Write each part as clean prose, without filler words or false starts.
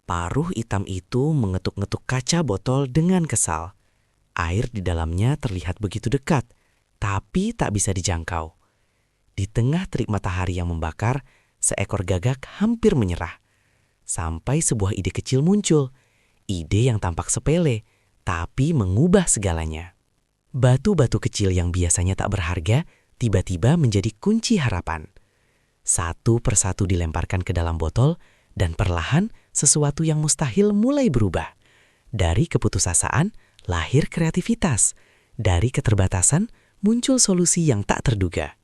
Paruh hitam itu mengetuk-ngetuk kaca botol dengan kesal. Air di dalamnya terlihat begitu dekat, tapi tak bisa dijangkau. Di tengah terik matahari yang membakar, seekor gagak hampir menyerah. Sampai sebuah ide kecil muncul. Ide yang tampak sepele, tapi mengubah segalanya. Batu-batu kecil yang biasanya tak berharga, tiba-tiba menjadi kunci harapan. Satu persatu dilemparkan ke dalam botol, dan perlahan sesuatu yang mustahil mulai berubah. Dari keputusasaan, lahir kreativitas. Dari keterbatasan, muncul solusi yang tak terduga.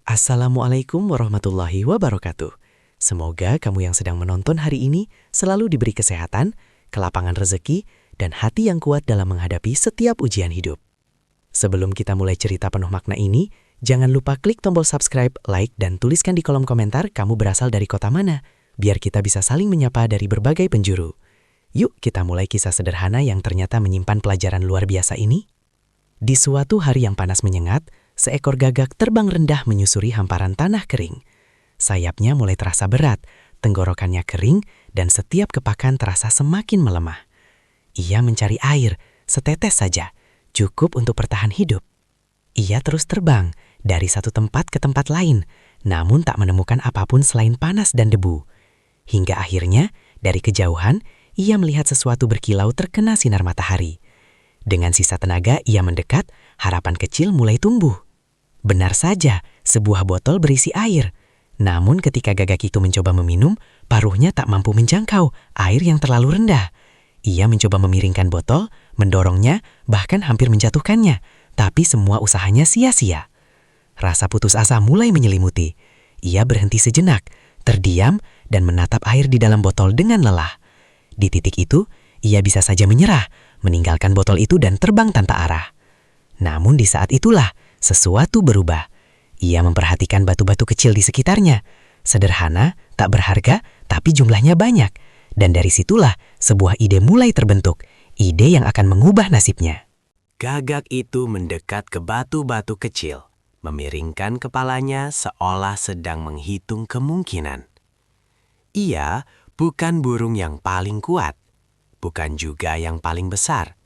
Assalamualaikum warahmatullahi wabarakatuh. Semoga kamu yang sedang menonton hari ini selalu diberi kesehatan, kelapangan rezeki, dan hati yang kuat dalam menghadapi setiap ujian hidup. Sebelum kita mulai cerita penuh makna ini, jangan lupa klik tombol subscribe, like, dan tuliskan di kolom komentar kamu berasal dari kota mana, biar kita bisa saling menyapa dari berbagai penjuru. Yuk kita mulai kisah sederhana yang ternyata menyimpan pelajaran luar biasa ini. Di suatu hari yang panas menyengat, seekor gagak terbang rendah menyusuri hamparan tanah kering. Sayapnya mulai terasa berat, tenggorokannya kering, dan setiap kepakan terasa semakin melemah. Ia mencari air, setetes saja, cukup untuk bertahan hidup. Ia terus terbang dari satu tempat ke tempat lain, namun tak menemukan apapun selain panas dan debu. Hingga akhirnya, dari kejauhan, ia melihat sesuatu berkilau terkena sinar matahari. Dengan sisa tenaga ia mendekat, harapan kecil mulai tumbuh. Benar saja, sebuah botol berisi air. Namun ketika gagak itu mencoba meminum, paruhnya tak mampu menjangkau air yang terlalu rendah. Ia mencoba memiringkan botol, mendorongnya, bahkan hampir menjatuhkannya. Tapi semua usahanya sia-sia. Rasa putus asa mulai menyelimuti. Ia berhenti sejenak, terdiam, dan menatap air di dalam botol dengan lelah. Di titik itu, ia bisa saja menyerah, meninggalkan botol itu dan terbang tanpa arah. Namun di saat itulah, sesuatu berubah. Ia memperhatikan batu-batu kecil di sekitarnya. Sederhana, tak berharga, tapi jumlahnya banyak. Dan dari situlah, sebuah ide mulai terbentuk. Ide yang akan mengubah nasibnya. Gagak itu mendekat ke batu-batu kecil, memiringkan kepalanya seolah sedang menghitung kemungkinan. Ia bukan burung yang paling kuat, bukan juga yang paling besar,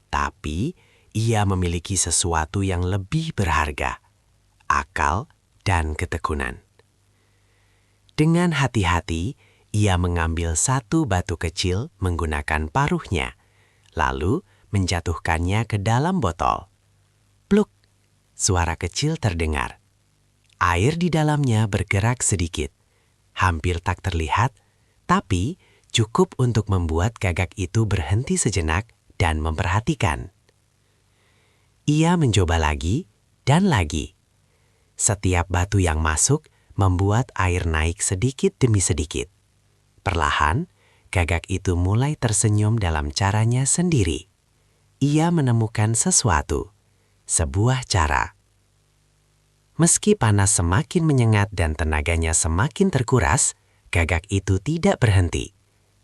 tapi ia memiliki sesuatu yang lebih berharga, akal dan ketekunan. Dengan hati-hati, ia mengambil satu batu kecil menggunakan paruhnya, lalu menjatuhkannya ke dalam botol. Pluk, suara kecil terdengar. Air di dalamnya bergerak sedikit, hampir tak terlihat, tapi cukup untuk membuat gagak itu berhenti sejenak dan memperhatikan. Ia mencoba lagi dan lagi. Setiap batu yang masuk membuat air naik sedikit demi sedikit. Perlahan, gagak itu mulai tersenyum dalam caranya sendiri. Ia menemukan sesuatu, sebuah cara. Meski panas semakin menyengat dan tenaganya semakin terkuras, gagak itu tidak berhenti.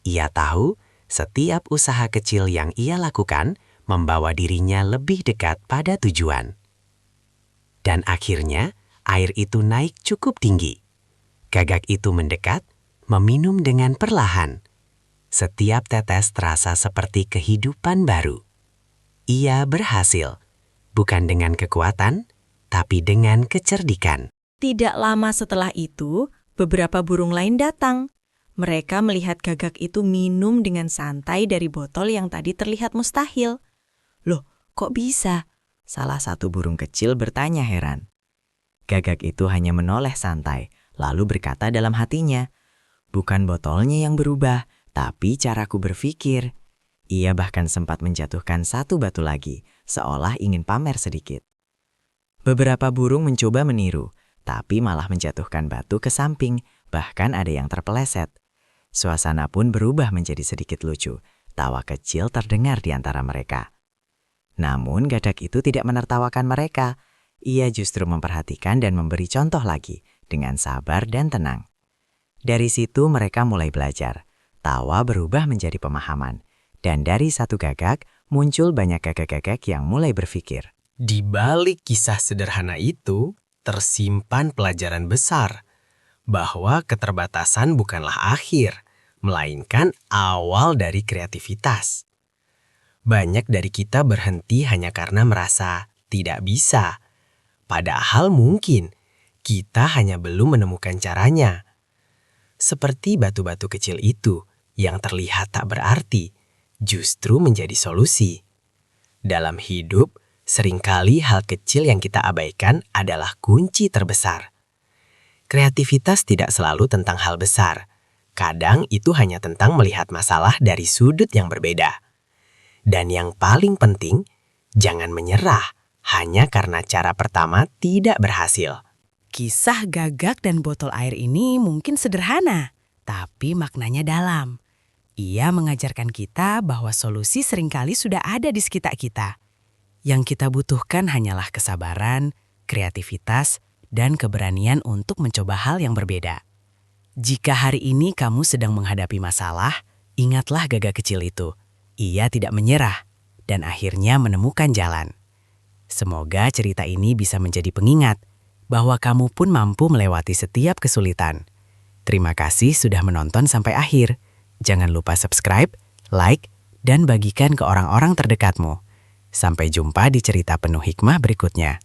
Ia tahu setiap usaha kecil yang ia lakukan membawa dirinya lebih dekat pada tujuan. Dan akhirnya, air itu naik cukup tinggi. Gagak itu mendekat, meminum dengan perlahan. Setiap tetes terasa seperti kehidupan baru. Ia berhasil, bukan dengan kekuatan, tapi dengan kecerdikan. Tidak lama setelah itu, beberapa burung lain datang. Mereka melihat gagak itu minum dengan santai dari botol yang tadi terlihat mustahil. Loh, kok bisa? Salah satu burung kecil bertanya heran. Gagak itu hanya menoleh santai, lalu berkata dalam hatinya, "Bukan botolnya yang berubah, tapi caraku berpikir." Ia bahkan sempat menjatuhkan satu batu lagi, seolah ingin pamer sedikit. Beberapa burung mencoba meniru, tapi malah menjatuhkan batu ke samping, bahkan ada yang terpeleset. Suasana pun berubah menjadi sedikit lucu, tawa kecil terdengar di antara mereka. Namun gagak itu tidak menertawakan mereka, ia justru memperhatikan dan memberi contoh lagi, dengan sabar dan tenang. Dari situ mereka mulai belajar, tawa berubah menjadi pemahaman. Dan dari satu gagak, muncul banyak gagak-gagak yang mulai berpikir. Di balik kisah sederhana itu, tersimpan pelajaran besar, bahwa keterbatasan bukanlah akhir, melainkan awal dari kreativitas. Banyak dari kita berhenti hanya karena merasa tidak bisa. Padahal mungkin kita hanya belum menemukan caranya. Seperti batu-batu kecil itu yang terlihat tak berarti, justru menjadi solusi. Dalam hidup, seringkali hal kecil yang kita abaikan adalah kunci terbesar. Kreativitas tidak selalu tentang hal besar. Kadang itu hanya tentang melihat masalah dari sudut yang berbeda. Dan yang paling penting, jangan menyerah hanya karena cara pertama tidak berhasil. Kisah gagak dan botol air ini mungkin sederhana, tapi maknanya dalam. Ia mengajarkan kita bahwa solusi seringkali sudah ada di sekitar kita. Yang kita butuhkan hanyalah kesabaran, kreativitas, dan keberanian untuk mencoba hal yang berbeda. Jika hari ini kamu sedang menghadapi masalah, ingatlah gagak kecil itu. Ia tidak menyerah dan akhirnya menemukan jalan. Semoga cerita ini bisa menjadi pengingat bahwa kamu pun mampu melewati setiap kesulitan. Terima kasih sudah menonton sampai akhir. Jangan lupa subscribe, like, dan bagikan ke orang-orang terdekatmu. Sampai jumpa di cerita penuh hikmah berikutnya.